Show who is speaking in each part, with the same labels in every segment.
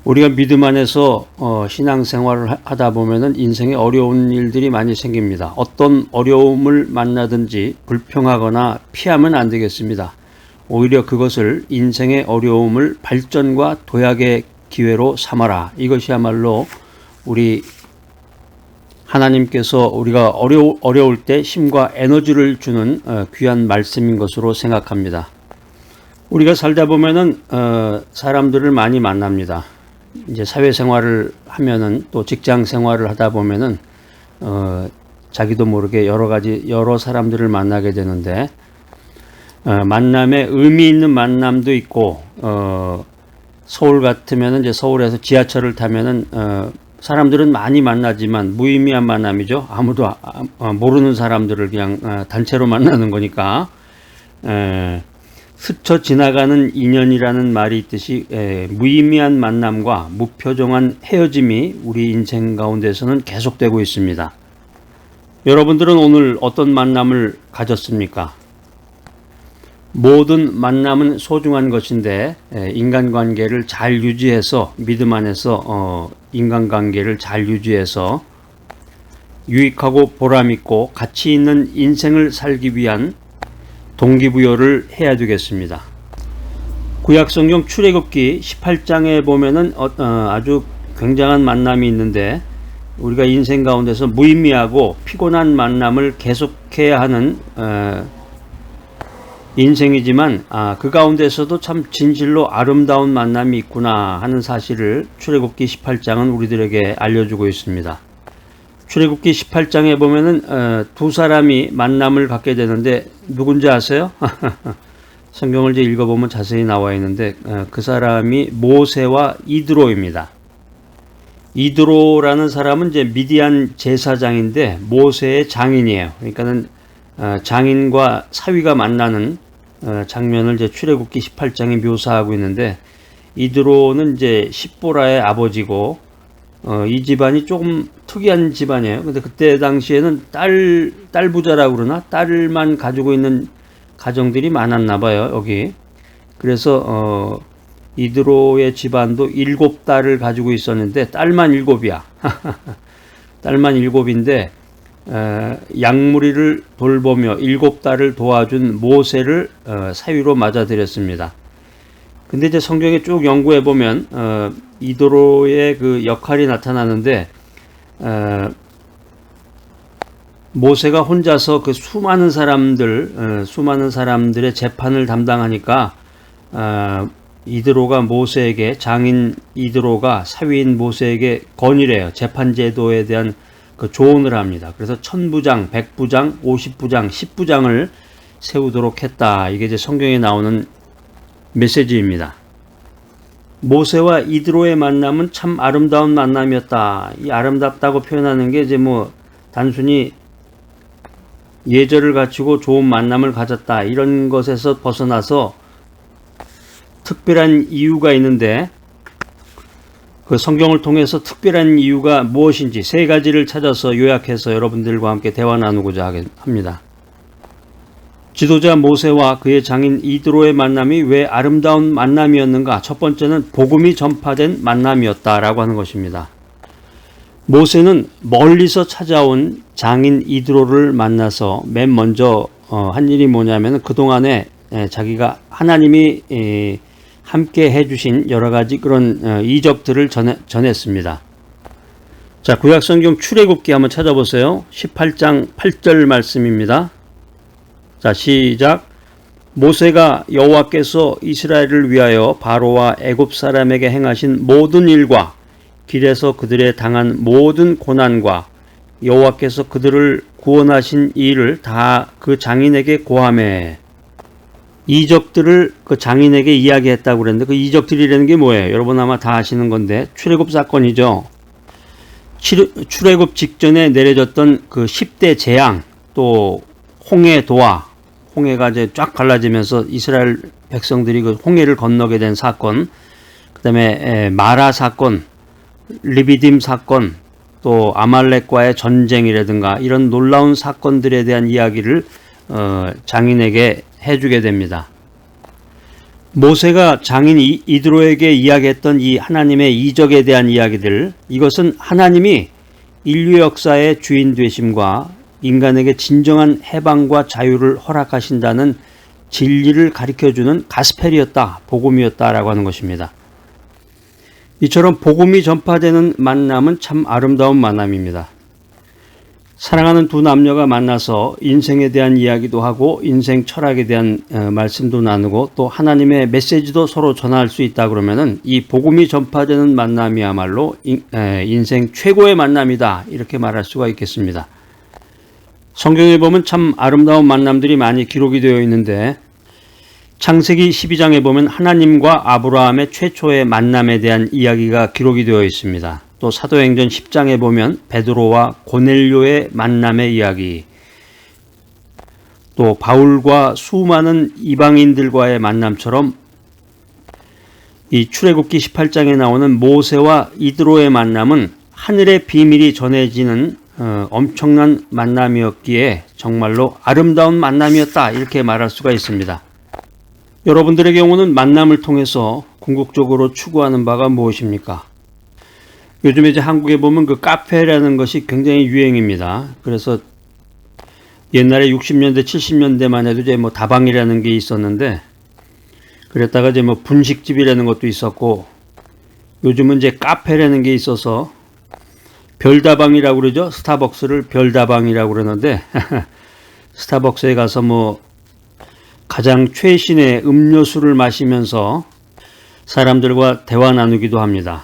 Speaker 1: 우리가 믿음 안에서 신앙생활을 하다 보면은 인생에 어려운 일들이 많이 생깁니다. 어떤 어려움을 만나든지 불평하거나 피하면 안 되겠습니다. 오히려 그것을 인생의 어려움을 발전과 도약의 기회로 삼아라. 이것이야말로 우리 하나님께서 우리가 어려울 때 힘과 에너지를 주는 귀한 말씀인 것으로 생각합니다. 우리가 살다 보면은 사람들을 많이 만납니다. 이제 사회생활을 하면은 또 직장생활을 하다 보면은 자기도 모르게 여러 사람들을 만나게 되는데 만남에 의미 있는 만남도 있고 서울 같으면은 이제 서울에서 지하철을 타면은 사람들은 많이 만나지만 무의미한 만남이죠. 아무도 모르는 사람들을 그냥 단체로 만나는 거니까 스쳐 지나가는 인연이라는 말이 있듯이 무의미한 만남과 무표정한 헤어짐이 우리 인생 가운데서는 계속되고 있습니다. 여러분들은 오늘 어떤 만남을 가졌습니까? 모든 만남은 소중한 것인데 인간관계를 잘 유지해서 믿음 안에서 인간관계를 잘 유지해서 유익하고 보람있고 가치 있는 인생을 살기 위한 동기부여를 해야 되겠습니다. 구약성경 출애굽기 18장에 보면은 아주 굉장한 만남이 있는데 우리가 인생 가운데서 무의미하고 피곤한 만남을 계속해야 하는 인생이지만 그 가운데서도 참 진실로 아름다운 만남이 있구나 하는 사실을 출애굽기 18장은 우리들에게 알려주고 있습니다. 출애굽기 18장에 보면은 두 사람이 만남을 갖게 되는데 누군지 아세요? 성경을 이제 읽어보면 자세히 나와 있는데 그 사람이 모세와 이드로입니다. 이드로라는 사람은 이제 미디안 제사장인데 모세의 장인이에요. 그러니까는 장인과 사위가 만나는 장면을 이제 출애굽기 18장에 묘사하고 있는데 이드로는 이제 십보라의 아버지고 이 집안이 조금 특이한 집안이에요. 근데 그때 당시에는 딸 부자라고 그러나 딸만 가지고 있는 가정들이 많았나 봐요, 여기. 그래서 이드로의 집안도 7딸을 가지고 있었는데 딸만 7이야. 딸만 7인데 양무리를 돌보며 7딸을 도와준 모세를 사위로 맞아들였습니다. 근데 이제 성경에 쭉 연구해 보면 이드로의 그 역할이 나타나는데 모세가 혼자서 그 수많은 사람들의 재판을 담당하니까 이드로가 모세에게 장인 이드로가 사위인 모세에게 건의해요. 재판 제도에 대한 그 조언을 합니다. 그래서 1000부장, 100부장, 50부장, 10부장을 세우도록 했다. 이게 이제 성경에 나오는 메시지입니다. 모세와 이드로의 만남은 참 아름다운 만남이었다. 이 아름답다고 표현하는 게 이제 뭐 단순히 예절을 갖추고 좋은 만남을 가졌다 이런 것에서 벗어나서 특별한 이유가 있는데 그 성경을 통해서 특별한 이유가 무엇인지 3가지를 찾아서 요약해서 여러분들과 함께 대화 나누고자 합니다. 지도자 모세와 그의 장인 이드로의 만남이 왜 아름다운 만남이었는가? 첫 번째는 복음이 전파된 만남이었다라고 하는 것입니다. 모세는 멀리서 찾아온 장인 이드로를 만나서 맨 먼저 한 일이 뭐냐면 그동안에 자기가 하나님이 함께 해주신 여러 가지 그런 이적들을 전했습니다. 자, 구약성경 출애굽기 한번 찾아보세요. 18장 8절 말씀입니다. 자, 시작. 모세가 여호와께서 이스라엘을 위하여 바로와 애굽 사람에게 행하신 모든 일과 길에서 그들에 당한 모든 고난과 여호와께서 그들을 구원하신 일을 다 그 장인에게 고하매. 이적들을 그 장인에게 이야기했다고 그랬는데 그 이적들이라는 게 뭐예요? 여러분 아마 다 아시는 건데 출애굽 사건이죠. 출애굽 직전에 내려졌던 그 10대 재앙, 또 홍해 도화, 홍해가 이제 쫙 갈라지면서 이스라엘 백성들이 그 홍해를 건너게 된 사건, 그 다음에 마라 사건, 리비딤 사건, 또 아말렉과의 전쟁이라든가 이런 놀라운 사건들에 대한 이야기를 장인에게 해주게 됩니다. 모세가 장인 이드로에게 이야기했던 이 하나님의 이적에 대한 이야기들, 이것은 하나님이 인류 역사의 주인 되심과 인간에게 진정한 해방과 자유를 허락하신다는 진리를 가르쳐주는 가스펠이었다, 복음이었다라고 하는 것입니다. 이처럼 복음이 전파되는 만남은 참 아름다운 만남입니다. 사랑하는 두 남녀가 만나서 인생에 대한 이야기도 하고 인생 철학에 대한 말씀도 나누고 또 하나님의 메시지도 서로 전할 수 있다 그러면은 이 복음이 전파되는 만남이야말로 인생 최고의 만남이다, 이렇게 말할 수가 있겠습니다. 성경에 보면 참 아름다운 만남들이 많이 기록이 되어 있는데 창세기 12장에 보면 하나님과 아브라함의 최초의 만남에 대한 이야기가 기록이 되어 있습니다. 또 사도행전 10장에 보면 베드로와 고넬료의 만남의 이야기, 또 바울과 수많은 이방인들과의 만남처럼 이 출애굽기 18장에 나오는 모세와 이드로의 만남은 하늘의 비밀이 전해지는 엄청난 만남이었기에 정말로 아름다운 만남이었다, 이렇게 말할 수가 있습니다. 여러분들의 경우는 만남을 통해서 궁극적으로 추구하는 바가 무엇입니까? 요즘에 이제 한국에 보면 그 카페라는 것이 굉장히 유행입니다. 그래서 옛날에 60년대, 70년대만 해도 이제 뭐 다방이라는 게 있었는데, 그랬다가 이제 뭐 분식집이라는 것도 있었고, 요즘은 이제 카페라는 게 있어서 별다방이라고 그러죠. 스타벅스를 별다방이라고 그러는데, 스타벅스에 가서 뭐 가장 최신의 음료수를 마시면서 사람들과 대화 나누기도 합니다.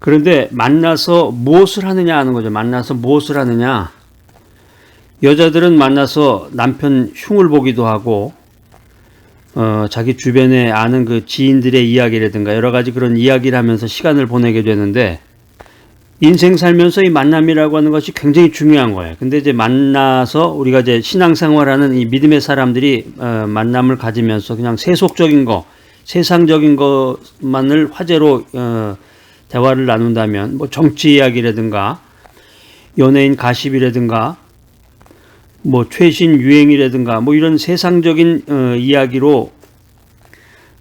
Speaker 1: 그런데 만나서 무엇을 하느냐 하는 거죠. 만나서 무엇을 하느냐. 여자들은 만나서 남편 흉을 보기도 하고, 자기 주변에 아는 그 지인들의 이야기라든가 여러 가지 그런 이야기를 하면서 시간을 보내게 되는데, 인생 살면서 이 만남이라고 하는 것이 굉장히 중요한 거예요. 근데 이제 만나서 우리가 이제 신앙생활하는 이 믿음의 사람들이 만남을 가지면서 그냥 세속적인 거, 세상적인 것만을 화제로 대화를 나눈다면 뭐 정치 이야기라든가 연예인 가십이라든가 뭐 최신 유행이라든가 뭐 이런 세상적인 이야기로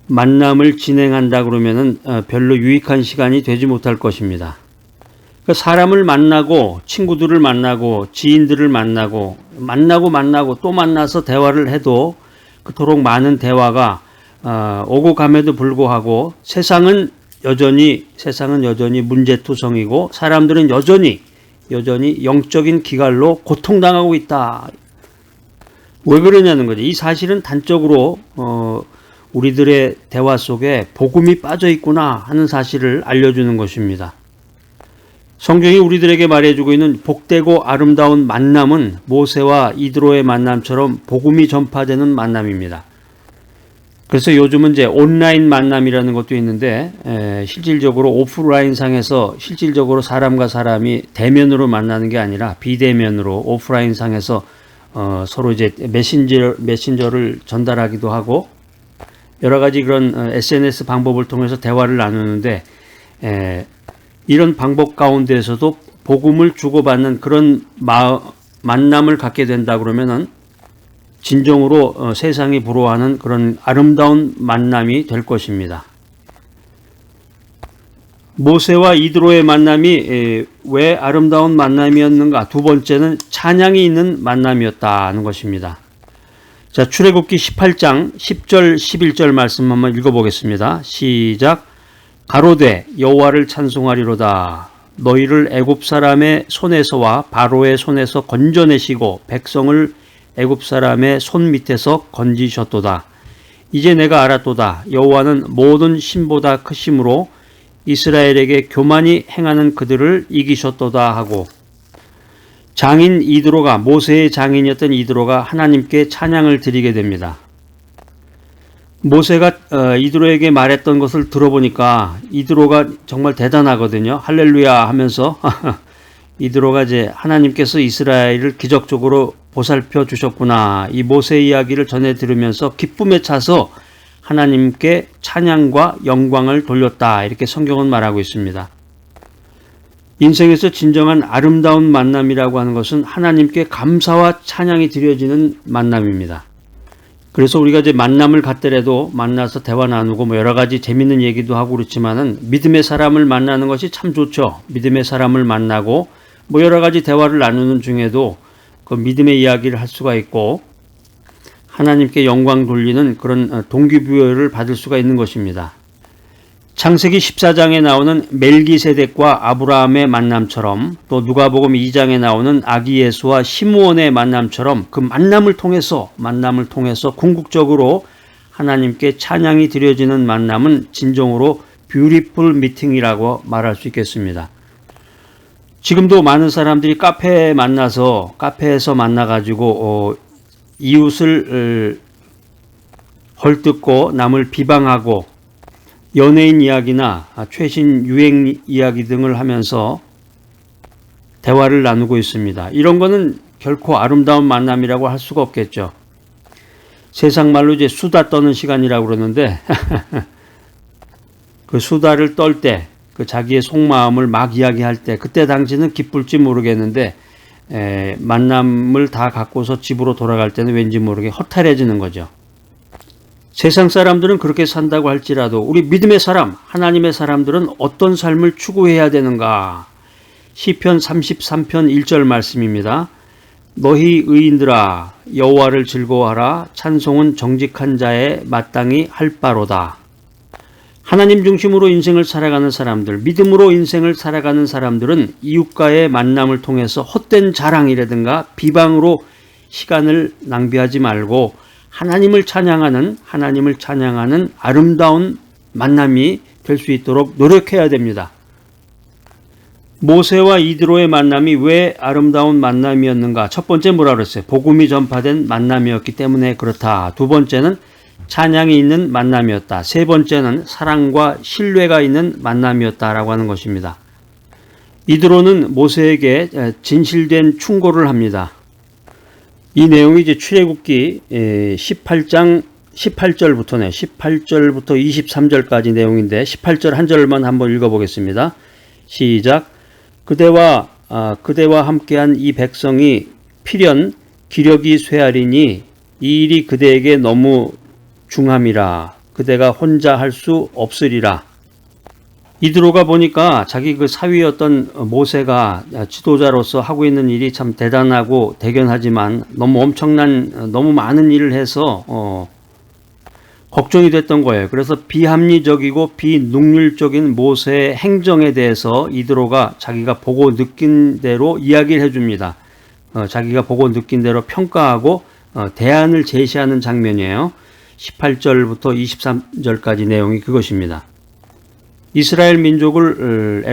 Speaker 1: 만남을 진행한다 그러면은 별로 유익한 시간이 되지 못할 것입니다. 그러니까 사람을 만나고 친구들을 만나고 지인들을 만나고 또 만나서 대화를 해도 그토록 많은 대화가 오고 감에도 불구하고 세상은 여전히 문제투성이고 사람들은 여전히 영적인 기갈로 고통당하고 있다. 왜 그러냐는 거죠. 이 사실은 단적으로 우리들의 대화 속에 복음이 빠져 있구나 하는 사실을 알려주는 것입니다. 성경이 우리들에게 말해주고 있는 복되고 아름다운 만남은 모세와 이드로의 만남처럼 복음이 전파되는 만남입니다. 그래서 요즘은 이제 온라인 만남이라는 것도 있는데 실질적으로 오프라인 상에서 실질적으로 사람과 사람이 대면으로 만나는 게 아니라 비대면으로 오프라인 상에서 서로 이제 메신저를 전달하기도 하고 여러 가지 그런 SNS 방법을 통해서 대화를 나누는데 이런 방법 가운데에서도 복음을 주고받는 그런 만남을 갖게 된다 그러면은 진정으로 세상이 부러워하는 그런 아름다운 만남이 될 것입니다. 모세와 이드로의 만남이 왜 아름다운 만남이었는가? 두 번째는 찬양이 있는 만남이었다는 것입니다. 자, 출애굽기 18장 10절 11절 말씀 한번 읽어보겠습니다. 시작. 가로되 여호와를 찬송하리로다. 너희를 애굽 사람의 손에서와 바로의 손에서 건져내시고 백성을 애굽 사람의 손 밑에서 건지셨도다. 이제 내가 알았도다. 여호와는 모든 신보다 크심으로 이스라엘에게 교만히 행하는 그들을 이기셨도다 하고 장인 이드로가 모세의 장인이었던 이드로가 하나님께 찬양을 드리게 됩니다. 모세가 이드로에게 말했던 것을 들어보니까 이드로가 정말 대단하거든요. 할렐루야 하면서 이드로가 이제 하나님께서 이스라엘을 기적적으로 보살펴 주셨구나. 이 모세 이야기를 전해 들으면서 기쁨에 차서 하나님께 찬양과 영광을 돌렸다. 이렇게 성경은 말하고 있습니다. 인생에서 진정한 아름다운 만남이라고 하는 것은 하나님께 감사와 찬양이 드려지는 만남입니다. 그래서 우리가 이제 만남을 갖더라도 만나서 대화 나누고 뭐 여러 가지 재밌는 얘기도 하고 그렇지만은 믿음의 사람을 만나는 것이 참 좋죠. 믿음의 사람을 만나고 뭐 여러 가지 대화를 나누는 중에도 그 믿음의 이야기를 할 수가 있고 하나님께 영광 돌리는 그런 동기부여를 받을 수가 있는 것입니다. 창세기 14장에 나오는 멜기세덱과 아브라함의 만남처럼 또 누가복음 2장에 나오는 아기예수와 시므온의 만남처럼 그 만남을 통해서 궁극적으로 하나님께 찬양이 드려지는 만남은 진정으로 뷰티풀 미팅이라고 말할 수 있겠습니다. 지금도 많은 사람들이 카페에서 만나가지고 이웃을 헐뜯고 남을 비방하고 연예인 이야기나 최신 유행 이야기 등을 하면서 대화를 나누고 있습니다. 이런 거는 결코 아름다운 만남이라고 할 수가 없겠죠. 세상 말로 이제 수다 떠는 시간이라고 그러는데 그 수다를 떨 때, 그 자기의 속마음을 막 이야기할 때 그때 당시는 기쁠지 모르겠는데 만남을 다 갖고서 집으로 돌아갈 때는 왠지 모르게 허탈해지는 거죠. 세상 사람들은 그렇게 산다고 할지라도 우리 믿음의 사람, 하나님의 사람들은 어떤 삶을 추구해야 되는가? 시편 33편 1절 말씀입니다. 너희 의인들아 여호와를 즐거워하라. 찬송은 정직한 자의 마땅히 할 바로다. 하나님 중심으로 인생을 살아가는 사람들, 믿음으로 인생을 살아가는 사람들은 이웃과의 만남을 통해서 헛된 자랑이라든가 비방으로 시간을 낭비하지 말고 하나님을 찬양하는 아름다운 만남이 될 수 있도록 노력해야 됩니다. 모세와 이드로의 만남이 왜 아름다운 만남이었는가? 첫 번째 뭐라 그랬어요? 복음이 전파된 만남이었기 때문에 그렇다. 두 번째는 찬양이 있는 만남이었다. 세 번째는 사랑과 신뢰가 있는 만남이었다라고 하는 것입니다. 이드로는 모세에게 진실된 충고를 합니다. 이 내용이 이제 출애굽기 18장 18절부터 23절까지 내용인데 18절 한 절만 한번 읽어보겠습니다. 시작. 그대와 함께한 이 백성이 필연 기력이 쇠하리니 이 일이 그대에게 너무 중함이라. 그대가 혼자 할 수 없으리라. 이드로가 보니까 자기 그 사위였던 모세가 지도자로서 하고 있는 일이 참 대단하고 대견하지만 너무 많은 일을 해서 걱정이 됐던 거예요. 그래서 비합리적이고 비능률적인 모세의 행정에 대해서 이드로가 자기가 보고 느낀 대로 이야기를 해줍니다. 자기가 보고 느낀 대로 평가하고 대안을 제시하는 장면이에요. 18절부터 23절까지 내용이 그것입니다. 이스라엘 민족을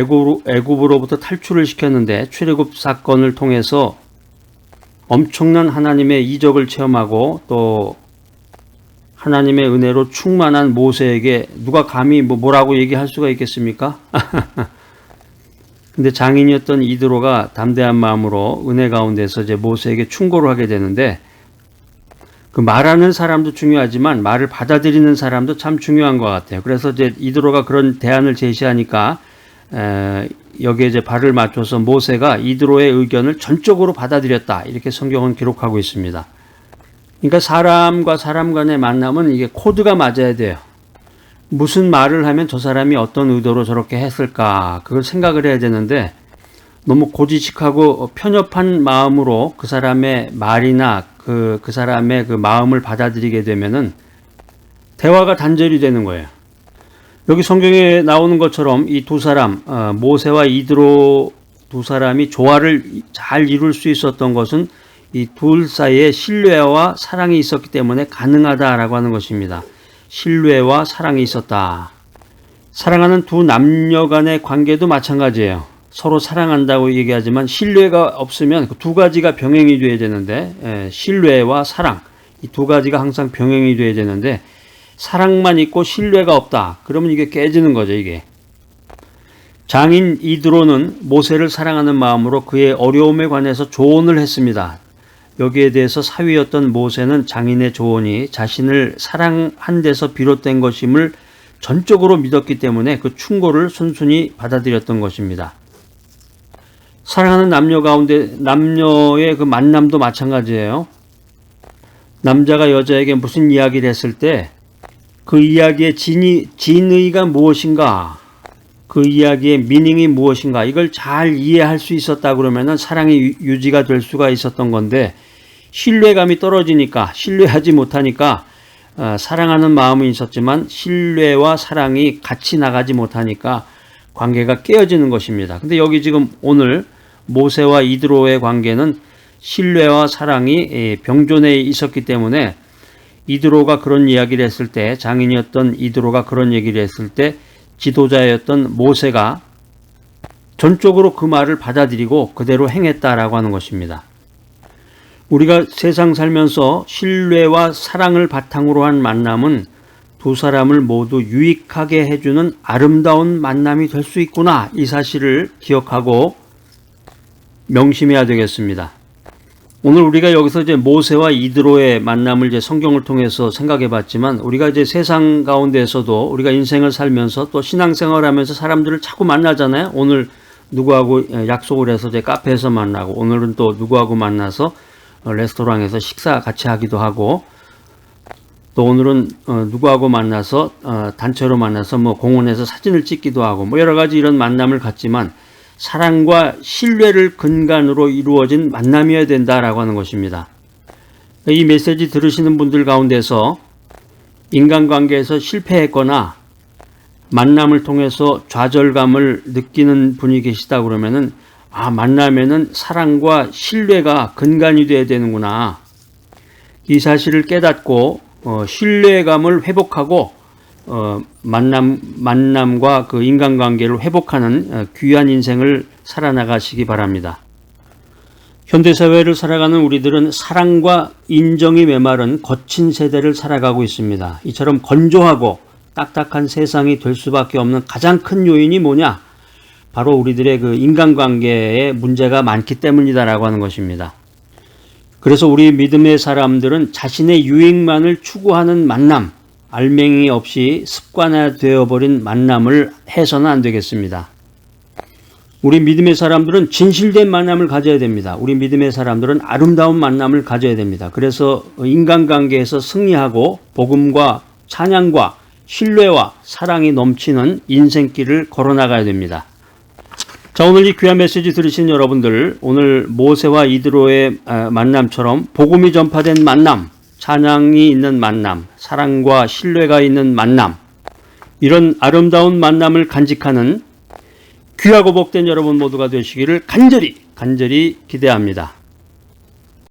Speaker 1: 애굽으로부터 탈출을 시켰는데 출애굽 사건을 통해서 엄청난 하나님의 이적을 체험하고 또 하나님의 은혜로 충만한 모세에게 누가 감히 뭐라고 얘기할 수가 있겠습니까? 근데 장인이었던 이드로가 담대한 마음으로 은혜 가운데서 이제 모세에게 충고를 하게 되는데 그 말하는 사람도 중요하지만 말을 받아들이는 사람도 참 중요한 것 같아요. 그래서 이제 이드로가 그런 대안을 제시하니까 여기에 이제 발을 맞춰서 모세가 이드로의 의견을 전적으로 받아들였다. 이렇게 성경은 기록하고 있습니다. 그러니까 사람과 사람 간의 만남은 이게 코드가 맞아야 돼요. 무슨 말을 하면 저 사람이 어떤 의도로 저렇게 했을까 그걸 생각을 해야 되는데 너무 고지식하고 편협한 마음으로 그 사람의 말이나 그 사람의 그 마음을 받아들이게 되면은 대화가 단절이 되는 거예요. 여기 성경에 나오는 것처럼 이 두 사람, 모세와 이드로 두 사람이 조화를 잘 이룰 수 있었던 것은 이 둘 사이에 신뢰와 사랑이 있었기 때문에 가능하다라고 하는 것입니다. 신뢰와 사랑이 있었다. 사랑하는 두 남녀 간의 관계도 마찬가지예요. 서로 사랑한다고 얘기하지만 신뢰가 없으면 그 두 가지가 병행이 돼야 되는데 신뢰와 사랑 이 두 가지가 항상 병행이 돼야 되는데 사랑만 있고 신뢰가 없다. 그러면 이게 깨지는 거죠. 이게. 장인 이드로는 모세를 사랑하는 마음으로 그의 어려움에 관해서 조언을 했습니다. 여기에 대해서 사위였던 모세는 장인의 조언이 자신을 사랑한 데서 비롯된 것임을 전적으로 믿었기 때문에 그 충고를 순순히 받아들였던 것입니다. 사랑하는 남녀 가운데 남녀의 그 만남도 마찬가지예요. 남자가 여자에게 무슨 이야기를 했을 때 그 이야기의 진의가 무엇인가, 그 이야기의 미닝이 무엇인가, 이걸 잘 이해할 수 있었다 그러면은 사랑이 유지가 될 수가 있었던 건데, 신뢰감이 떨어지니까, 신뢰하지 못하니까 사랑하는 마음은 있었지만 신뢰와 사랑이 같이 나가지 못하니까 관계가 깨어지는 것입니다. 근데 여기 지금 오늘 모세와 이드로의 관계는 신뢰와 사랑이 병존해 있었기 때문에, 이드로가 그런 이야기를 했을 때, 장인이었던 이드로가 그런 얘기를 했을 때 지도자였던 모세가 전적으로 그 말을 받아들이고 그대로 행했다라고 하는 것입니다. 우리가 세상 살면서 신뢰와 사랑을 바탕으로 한 만남은 두 사람을 모두 유익하게 해주는 아름다운 만남이 될 수 있구나, 이 사실을 기억하고 명심해야 되겠습니다. 오늘 우리가 여기서 이제 모세와 이드로의 만남을 이제 성경을 통해서 생각해 봤지만, 우리가 이제 세상 가운데에서도 우리가 인생을 살면서 또 신앙생활을 하면서 사람들을 자꾸 만나잖아요. 오늘 누구하고 약속을 해서 이제 카페에서 만나고, 오늘은 또 누구하고 만나서 레스토랑에서 식사 같이 하기도 하고, 또 오늘은 누구하고 만나서 단체로 만나서 뭐 공원에서 사진을 찍기도 하고, 뭐 여러 가지 이런 만남을 갖지만 사랑과 신뢰를 근간으로 이루어진 만남이어야 된다라고 하는 것입니다. 이 메시지 들으시는 분들 가운데서 인간관계에서 실패했거나 만남을 통해서 좌절감을 느끼는 분이 계시다 그러면은, 만남에는 사랑과 신뢰가 근간이 되어야 되는구나, 이 사실을 깨닫고 신뢰감을 회복하고 만남과 그 인간관계를 회복하는 귀한 인생을 살아나가시기 바랍니다. 현대사회를 살아가는 우리들은 사랑과 인정이 메마른 거친 세대를 살아가고 있습니다. 이처럼 건조하고 딱딱한 세상이 될 수밖에 없는 가장 큰 요인이 뭐냐? 바로 우리들의 그 인간관계에 문제가 많기 때문이다라고 하는 것입니다. 그래서 우리 믿음의 사람들은 자신의 유익만을 추구하는 만남, 알맹이 없이 습관화되어버린 만남을 해서는 안 되겠습니다. 우리 믿음의 사람들은 진실된 만남을 가져야 됩니다. 우리 믿음의 사람들은 아름다운 만남을 가져야 됩니다. 그래서 인간관계에서 승리하고 복음과 찬양과 신뢰와 사랑이 넘치는 인생길을 걸어나가야 됩니다. 자, 오늘 이 귀한 메시지 들으신 여러분들, 오늘 모세와 이드로의 만남처럼 복음이 전파된 만남, 찬양이 있는 만남, 사랑과 신뢰가 있는 만남, 이런 아름다운 만남을 간직하는 귀하고 복된 여러분 모두가 되시기를 간절히 기대합니다.